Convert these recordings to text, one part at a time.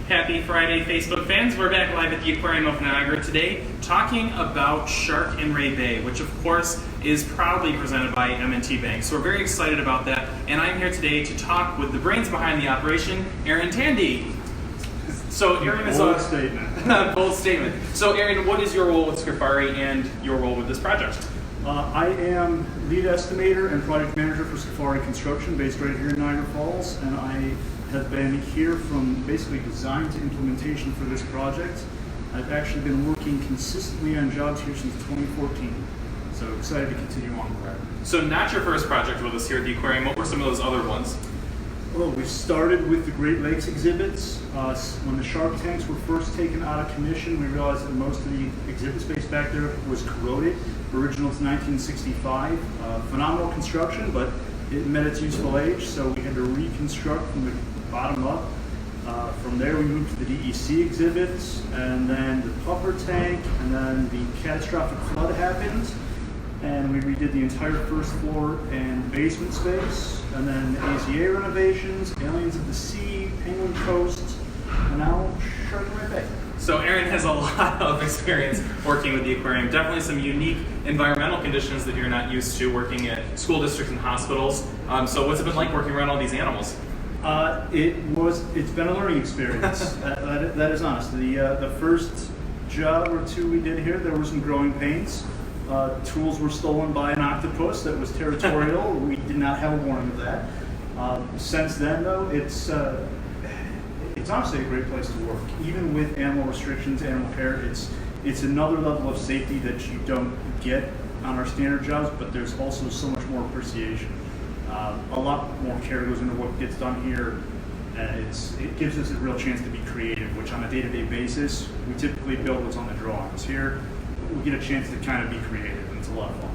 Happy Friday, Facebook fans. We're back live at the Aquarium of Niagara today talking about Shark and Ray Bay, which of course is proudly presented by M&T Bank. So we're very excited about that, and I'm here today to talk with the brains behind the operation, Aaron Tandy. So Aaron is bold statement. Bold statement. So Aaron, what is your role with Safari and your role with this project? I am lead estimator and project manager for Safari Construction based right here in Niagara Falls, and I have been here from basically design to implementation for this project. I've actually been working consistently on jobs here since 2014, so excited to continue on with that. So not your first project with us here at the Aquarium. What were some of those other ones? Well, we started with the Great Lakes exhibits. When the shark tanks were first taken out of commission, we realized that most of the exhibit space back there was corroded. Original to 1965. Phenomenal construction, but it met its useful age, so we had to reconstruct from the bottom up. From there we moved to the DEC exhibits, and then the puffer tank, and then the catastrophic flood happened, and we redid the entire first floor and basement space, and then the AZA renovations, Aliens of the Sea, Penguin Coast, and now Shark and Ray Bay. So Aaron has a lot of experience working with the aquarium. Definitely some unique environmental conditions that you're not used to working at school districts and hospitals. So what's it been like working around all these animals? It's been a learning experience. that is honest. The first job or two we did here, there were some growing pains. Tools were stolen by an octopus that was territorial. We did not have a warning of that. Since then, though, it's honestly a great place to work. Even with animal restrictions, animal care, it's another level of safety that you don't get on our standard jobs, but there's also so much more appreciation. A lot more care goes into what gets done here, and it gives us a real chance to be creative, which on a day-to-day basis, we typically build what's on the drawings. Here, we get a chance to kind of be creative, and it's a lot of fun.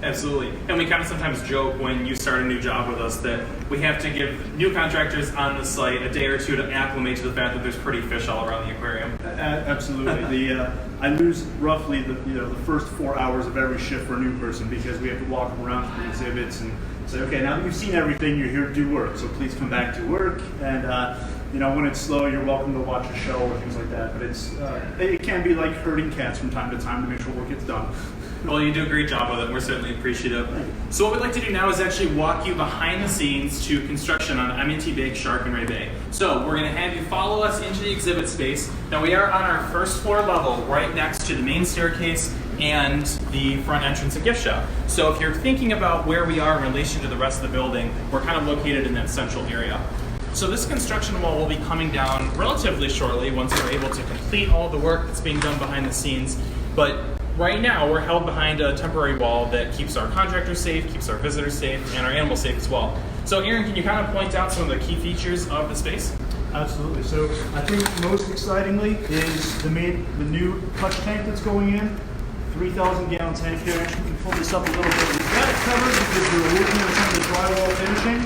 Absolutely. And we kind of sometimes joke when you start a new job with us that we have to give new contractors on the site a day or two to acclimate to the fact that there's pretty fish all around the aquarium. Absolutely. I lose roughly the first 4 hours of every shift for a new person because we have to walk them around to the exhibits and say, okay, now that you've seen everything, you're here to do work, so please come back to work. And when it's slow, you're welcome to watch a show or things like that. But it can be like herding cats from time to time to make sure work gets done. Well, you do a great job with it, and we're certainly appreciative. So what we'd like to do now is actually walk you behind the scenes to construction on M&T Bank, Shark and Ray Bay. So we're going to have you follow us into the exhibit space. Now we are on our first floor level, right next to the main staircase and the front entrance and gift shop. So if you're thinking about where we are in relation to the rest of the building, we're kind of located in that central area. So this construction wall will be coming down relatively shortly once we're able to complete all the work that's being done behind the scenes. But right now, we're held behind a temporary wall that keeps our contractors safe, keeps our visitors safe, and our animals safe as well. So Aaron, can you kind of point out some of the key features of the space? Absolutely. So I think most excitingly is the new touch tank that's going in. 3,000 gallon tank here. Actually, we can pull this up a little bit. We've got it covered because we were working on some of the drywall finishing.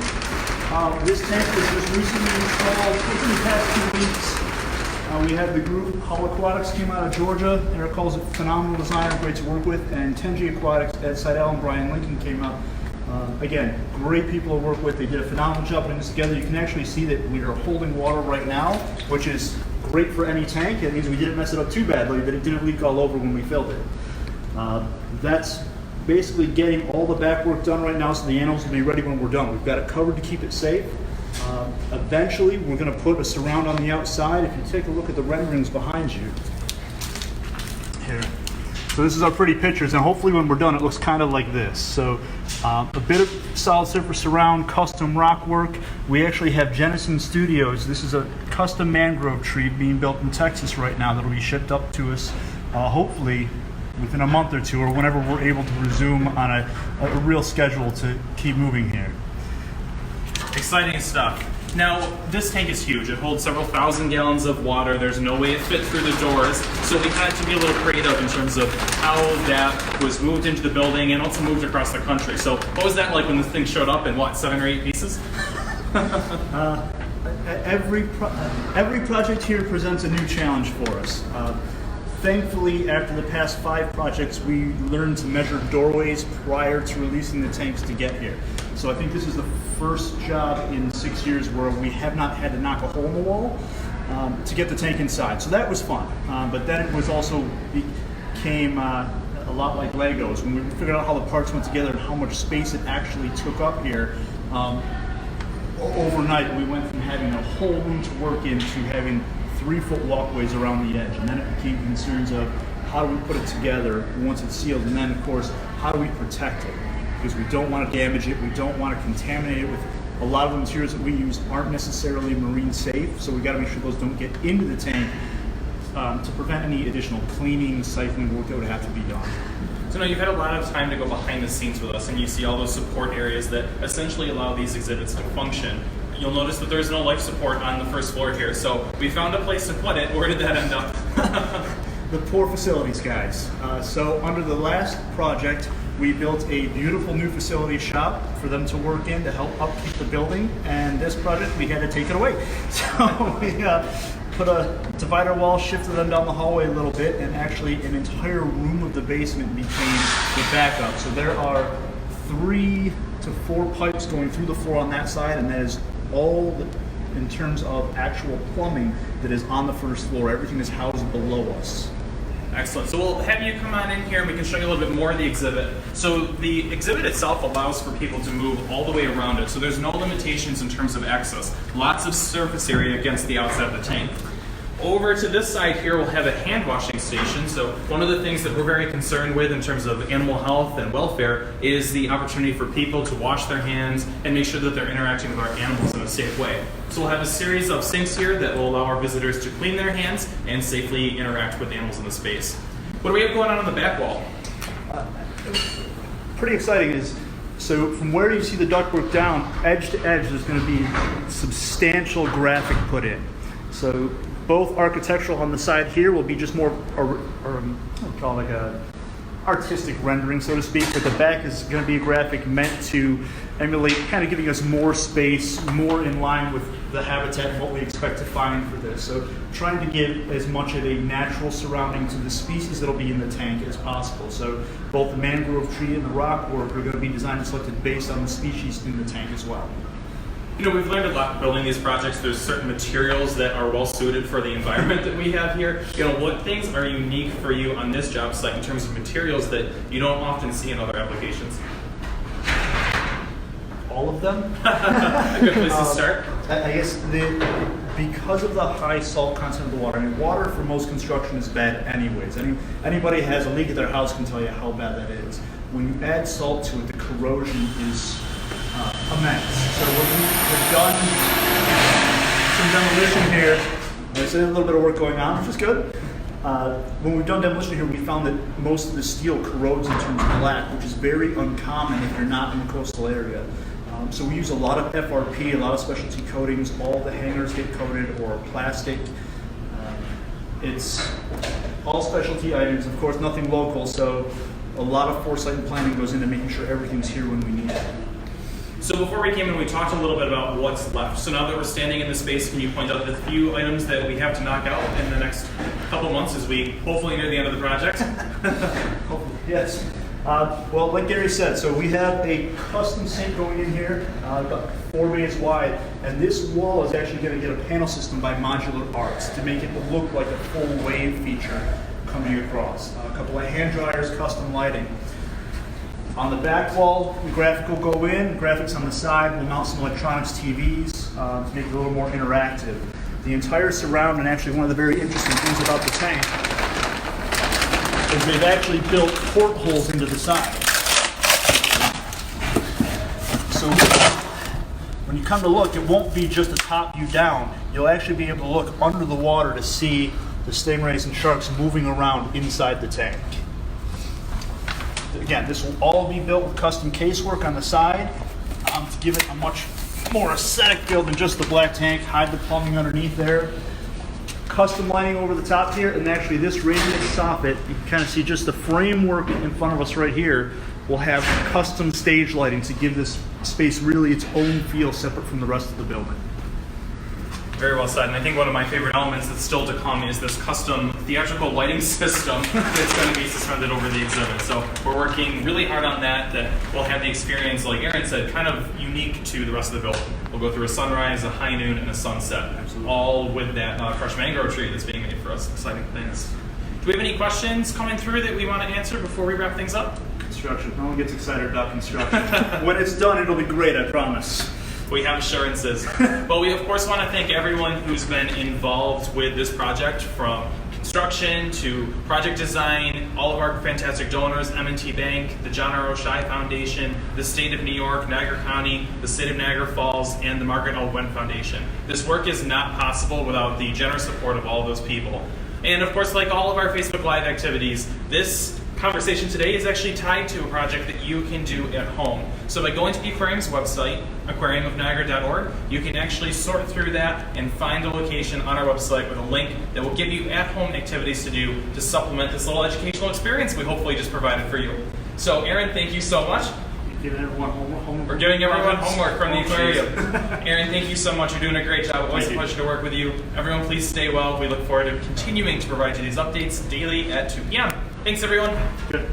This tank was just recently installed within the past 2 weeks. We had the group Hull Aquatics came out of Georgia. Eric calls it phenomenal designer, great to work with. And Tenji Aquatics, Ed Seidel and Brian Lincoln came out. Again, great people to work with. They did a phenomenal job putting this together. You can actually see that we are holding water right now, which is great for any tank. It means we didn't mess it up too badly, that it didn't leak all over when we filled it. That's basically getting all the back work done right now so the animals will be ready when we're done. We've got it covered to keep it safe. Eventually, we're going to put a surround on the outside. If you take a look at the renderings behind you. Here. So this is our pretty pictures, and hopefully when we're done, it looks kind of like this. So a bit of solid surface surround, custom rock work. We actually have Jennison Studios. This is a custom mangrove tree being built in Texas right now that will be shipped up to us, hopefully within a month or two, or whenever we're able to resume on a real schedule to keep moving here. Exciting stuff. Now, this tank is huge. It holds several thousand gallons of water. There's no way it fit through the doors, so we had to be a little creative in terms of how that was moved into the building and also moved across the country. So what was that like when this thing showed up in, 7 or 8 pieces? Every project here presents a new challenge for us. Thankfully, after the past 5 projects, we learned to measure doorways prior to releasing the tanks to get here. So I think this is the first job in 6 years where we have not had to knock a hole in the wall. to get the tank inside. So that was fun. But then it was also became a lot like Legos. When we figured out how the parts went together and how much space it actually took up here, overnight we went from having a whole room to work in to having 3-foot walkways around the edge. And then it became concerns of how do we put it together once it's sealed, and then of course, how do we protect it? Because we don't want to damage it, we don't want to contaminate it with a lot of the materials that we use aren't necessarily marine safe, so we got to make sure those don't get into the tank to prevent any additional cleaning, siphoning work that would have to be done. So now you've had a lot of time to go behind the scenes with us, and you see all those support areas that essentially allow these exhibits to function. You'll notice that there's no life support on the first floor here, so we found a place to put it. Where did that end up? The poor facilities guys. So under the last project, we built a beautiful new facility shop for them to work in to help upkeep the building, and this project we had to take it away. So we put a divider wall, shifted them down the hallway a little bit, and actually an entire room of the basement became the backup. So there are 3 to 4 pipes going through the floor on that side, and that is all in terms of actual plumbing that is on the first floor. Everything is housed below us. Excellent. So we'll have you come on in here and we can show you a little bit more of the exhibit. So the exhibit itself allows for people to move all the way around it. So there's no limitations in terms of access. Lots of surface area against the outside of the tank. Over to this side here, we'll have a hand washing station. So one of the things that we're very concerned with in terms of animal health and welfare is the opportunity for people to wash their hands and make sure that they're interacting with our animals in a safe way. So we'll have a series of sinks here that will allow our visitors to clean their hands and safely interact with animals in the space. What do we have going on the back wall? Pretty exciting is, so from where you see the ductwork down, edge to edge, there's going to be substantial graphic put in. So both architectural on the side here will be just more, call it like a artistic rendering, so to speak, but the back is going to be a graphic meant to emulate, kind of giving us more space, more in line with the habitat and what we expect to find for this. So trying to give as much of a natural surrounding to the species that'll be in the tank as possible. So both the mangrove tree and the rockwork are going to be designed and selected based on the species in the tank as well. You know, we've learned a lot building these projects. There's certain materials that are well suited for the environment that we have here. You know, what things are unique for you on this job site in terms of materials that you don't often see in other applications? All of them. A good place to start. I guess because of the high salt content of the water, I mean, water for most construction is bad anyways. Anybody has a leak at their house can tell you how bad that is. When you add salt to it, the corrosion is immense. So when we've done some demolition here, there's a little bit of work going on, which is good. When we've done demolition here, we found that most of the steel corrodes and turns black, which is very uncommon if you're not in the coastal area. So we use a lot of FRP, a lot of specialty coatings. All the hangers get coated or plastic. It's all specialty items, of course, nothing local. So a lot of foresight and planning goes into making sure everything's here when we need it. So before we came in, we talked a little bit about what's left. So now that we're standing in this space, can you point out the few items that we have to knock out in the next couple months as we hopefully near the end of the project? Hopefully, yes. Well, like Gary said, so we have a custom sink going in here, about 4 bays wide, and this wall is actually going to get a panel system by Modular Arts to make it look like a full wave feature coming across. A couple of hand dryers, custom lighting. On the back wall, the graphic will go in, graphics on the side, we'll mount some electronics TVs to make it a little more interactive. The entire surround, and actually one of the very interesting things about the tank, is they've actually built portholes into the side. So when you come to look, it won't be just a top view down. You'll actually be able to look under the water to see the stingrays and sharks moving around inside the tank. Again, this will all be built with custom casework on the side to give it a much more aesthetic feel than just the black tank. Hide the plumbing underneath there. Custom lighting over the top here, and actually this radius soffit, you can kind of see just the framework in front of us right here will have custom stage lighting to give this space really its own feel separate from the rest of the building. Very well said, and I think one of my favorite elements that's still to come is this custom theatrical lighting system that's going to be suspended over the exhibit. So we're working really hard on that will have the experience, like Aaron said, kind of unique to the rest of the building. We'll We'll go through a sunrise, a high noon, and a sunset. Absolutely. All with that crushed mango tree that's being made for us. Exciting things. Do we have any questions coming through that we want to answer before we wrap things up? Construction. No one gets excited about construction. When it's done, it'll be great, I promise. We have assurances. But we, of course, want to thank everyone who's been involved with this project, from construction to project design, all of our fantastic donors, M&T Bank, the John R. O'Shea Foundation, the State of New York, Niagara County, the State of Niagara Falls, and the Margaret L. Wendt Foundation. This work is not possible without the generous support of all of those people. And of course, like all of our Facebook Live activities, this conversation today is actually tied to a project that you can do at home. So by going to the aquarium's website, aquariumofniagara.org, you can actually sort through that and find a location on our website with a link that will give you at-home activities to do to supplement this little educational experience we hopefully just provided for you. So Aaron, thank you so much. Giving everyone homework. We're giving everyone homework from the aquarium. Aaron, thank you so much. You're doing a great job. Always a pleasure to work with you. Everyone, please stay well. We look forward to continuing to provide you these updates daily at 2 p.m. Thanks, everyone. Good.